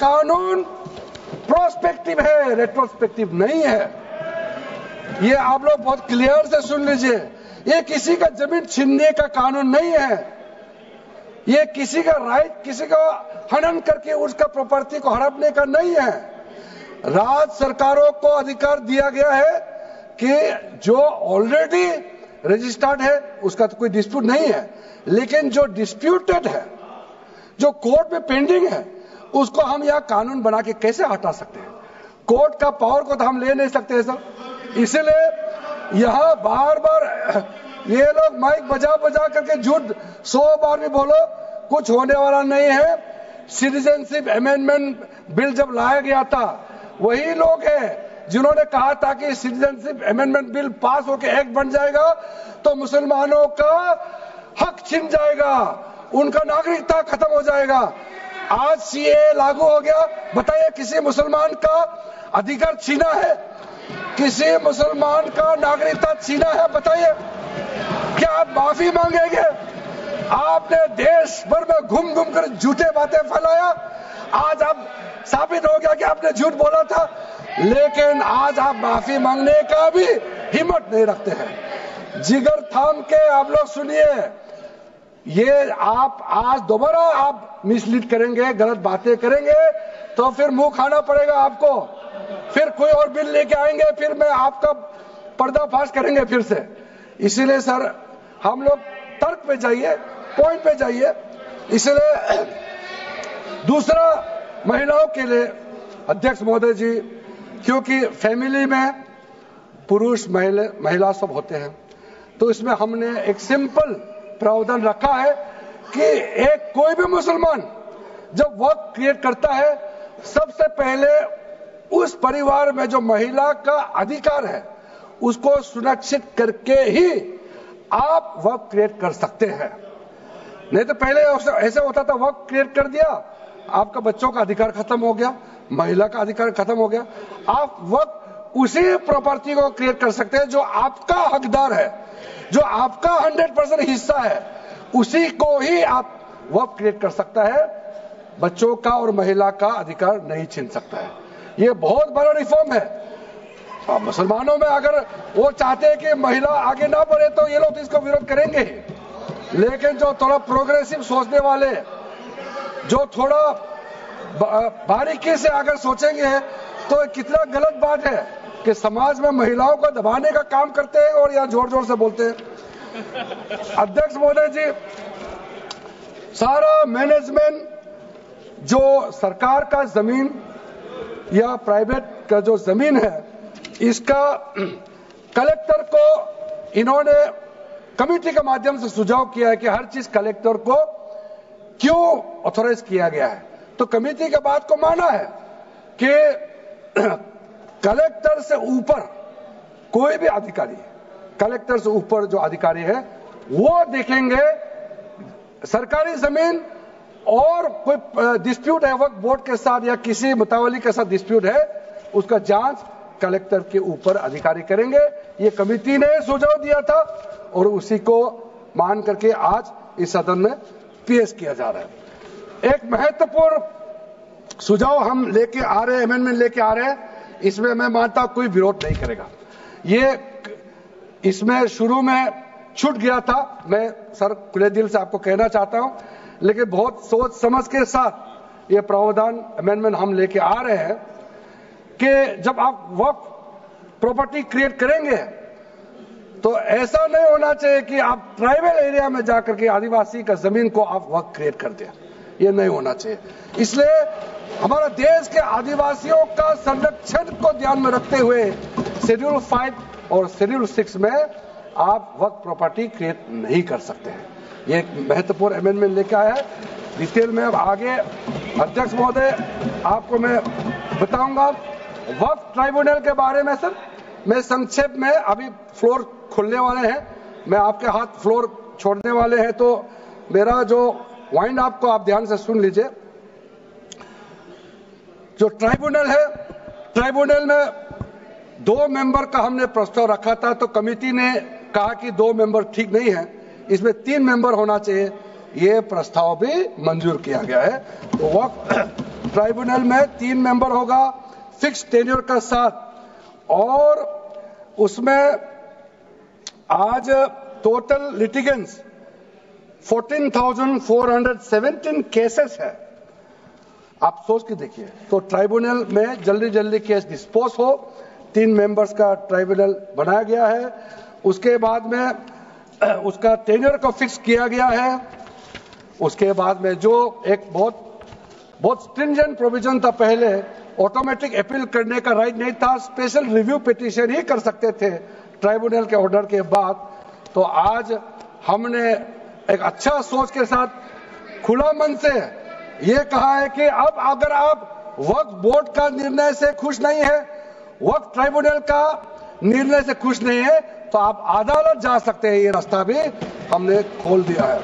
कानून प्रोस्पेक्टिव है, रेट्रोस्पेक्टिव नहीं है। ये आप लोग बहुत क्लियर से सुन लीजिए, ये किसी का जमीन छीनने का कानून नहीं है। ये किसी का राइट, किसी का हनन करके उसका प्रॉपर्टी को हड़पने का नहीं है। राज्य सरकारों को अधिकार दिया गया है कि जो ऑलरेडी रजिस्टर्ड है उसका तो कोई डिस्प्यूट नहीं है, लेकिन जो डिस्प्यूटेड है, जो कोर्ट में पेंडिंग है, उसको हम यहाँ कानून बना के कैसे हटा सकते हैं? कोर्ट का पावर को तो हम ले नहीं सकते हैं सर। इसलिए यहाँ बार बार ये लोग माइक बजा बजा करके झूठ 100 बार भी बोलो, कुछ होने वाला नहीं है। सिटीजनशिप अमेंडमेंट बिल जब लाया गया था, वही लोग हैं जिन्होंने कहा था कि सिटीजनशिप अमेंडमेंट बिल पास होकर एक्ट बन जाएगा तो मुसलमानों का हक छिन जाएगा, उनका नागरिकता खत्म हो जाएगा। आज सीए लागू हो गया, बताइए किसी मुसलमान का अधिकार छीना है? किसी मुसलमान का नागरिकता छीना है? बताइए, क्या आप माफी मांगेंगे? आपने देश भर में घूम घूम कर झूठे बातें फैलाया, आज आप साबित हो गया कि आपने झूठ बोला था, लेकिन आज आप माफी मांगने का भी हिम्मत नहीं रखते हैं। जिगर थाम के आप लोग सुनिए, ये आप आज दोबारा आप मिसलीड करेंगे, गलत बातें करेंगे तो फिर मुंह खाना पड़ेगा आपको। फिर कोई और बिल लेके आएंगे, फिर मैं आपका पर्दाफाश करेंगे फिर से। इसीलिए सर हम लोग तर्क पे जाइए, पॉइंट पे जाइए। इसलिए दूसरा, महिलाओं के लिए अध्यक्ष महोदय जी, क्योंकि फैमिली में पुरुष महिला सब होते हैं, तो इसमें हमने एक सिंपल प्रावधान रखा है कि एक कोई भी मुसलमान जब वर्क क्रिएट करता है, सबसे पहले उस परिवार में जो महिला का अधिकार है उसको सुनिश्चित करके ही आप वर्क क्रिएट कर सकते हैं। नहीं तो पहले ऐसे होता था, वर्क क्रिएट कर दिया, आपका बच्चों का अधिकार खत्म हो गया, महिला का अधिकार खत्म हो गया। आप वर्क उसी प्रॉपर्टी को क्रिएट कर सकते हैं जो आपका हकदार है, जो आपका 100% हिस्सा है, उसी को ही आप वर्क क्रिएट कर सकता है। बच्चों का और महिला का अधिकार नहीं छीन सकता है। ये बहुत बड़ा रिफॉर्म है। मुसलमानों में अगर वो चाहते हैं कि महिला आगे ना बढ़े तो ये लोग इसको विरोध करेंगे ही, लेकिन जो थोड़ा प्रोग्रेसिव सोचने वाले, जो थोड़ा बारीकी से अगर सोचेंगे तो कितना गलत बात है कि समाज में महिलाओं को दबाने का काम करते हैं और यहाँ जोर जोर से बोलते हैं। अध्यक्ष महोदय जी, सारा मैनेजमेंट जो सरकार का जमीन या प्राइवेट का जो जमीन है, इसका कलेक्टर को इन्होंने कमेटी के माध्यम से सुझाव किया है कि हर चीज कलेक्टर को क्यों ऑथोराइज किया गया है। तो कमेटी के बात को माना है कि कलेक्टर से ऊपर कोई भी अधिकारी, कलेक्टर से ऊपर जो अधिकारी है वो देखेंगे सरकारी जमीन और कोई डिस्प्यूट है वक्फ बोर्ड के साथ या किसी मुतावली के साथ डिस्प्यूट है, उसका जांच कलेक्टर के ऊपर अधिकारी करेंगे। ये कमेटी ने सुझाव दिया था और उसी को मान करके आज इस सदन में पेश किया जा रहा है। एक महत्वपूर्ण सुझाव हम लेके आ रहे हैं, अमेंडमेंट लेके आ रहे हैं, इसमें मैं मानता हूं कोई विरोध नहीं करेगा। ये इसमें शुरू में छूट गया था, मैं सर खुले दिल से आपको कहना चाहता हूं, लेकिन बहुत सोच समझ के साथ ये प्रावधान अमेंडमेंट हम लेके आ रहे हैं कि जब आप वक्फ प्रॉपर्टी क्रिएट करेंगे तो ऐसा नहीं होना चाहिए कि आप ट्राइबल एरिया में जाकर के आदिवासी का जमीन को आप वक्फ क्रिएट कर दें, ये नहीं होना चाहिए। इसलिए हमारा देश के आदिवासियों का संरक्षण को ध्यान में रखते हुए शेड्यूल 5 और शेड्यूल 6 में आप वक्फ प्रॉपर्टी क्रिएट नहीं कर सकते हैं। ये एक महत्वपूर्ण अमेंडमेंट लेके आया है। डिटेल में अब आगे अध्यक्ष महोदय आपको मैं बताऊंगा। वक्फ ट्राइब्यूनल के बारे में सर मैं संक्षेप में, अभी फ्लोर खुलने वाले हैं, मैं आपके हाथ फ्लोर छोड़ने वाले हैं, तो मेरा जो वाइंड अप को आप ध्यान से सुन लीजिए। जो ट्राइब्यूनल है, ट्राइब्यूनल में 2 मेंबर का हमने प्रस्ताव रखा था, तो कमेटी ने कहा कि 2 मेंबर ठीक नहीं है, इसमें 3 मेंबर होना चाहिए। ये प्रस्ताव भी मंजूर किया गया है। तो वक्फ ट्राइब्यूनल में 3 मेंबर होगा फिक्स टेन्योर का साथ, और उसमें आज टोटल लिटिगेंट्स 14,417 केसेस है। आप सोच के देखिए, तो ट्राइब्यूनल में जल्दी जल्दी केस डिस्पोज हो, 3 मेंबर्स का ट्राइब्यूनल बनाया गया है। उसके बाद में उसका टेन्योर को फिक्स किया गया है। उसके बाद में जो एक बहुत स्ट्रिंजेंट प्रोविजन था, पहले ऑटोमेटिक अपील करने का राइट नहीं था, स्पेशल रिव्यू पिटीशन ही कर सकते थे ट्राइब्यूनल के ऑर्डर के बाद। तो आज हमने एक अच्छा सोच के साथ खुला मन से ये कहा है कि अब अगर आप वक्फ बोर्ड का निर्णय से खुश नहीं है, वक्फ ट्राइब्यूनल का निर्णय से खुश नहीं है, तो आप अदालत जा सकते हैं। ये रास्ता भी हमने खोल दिया है।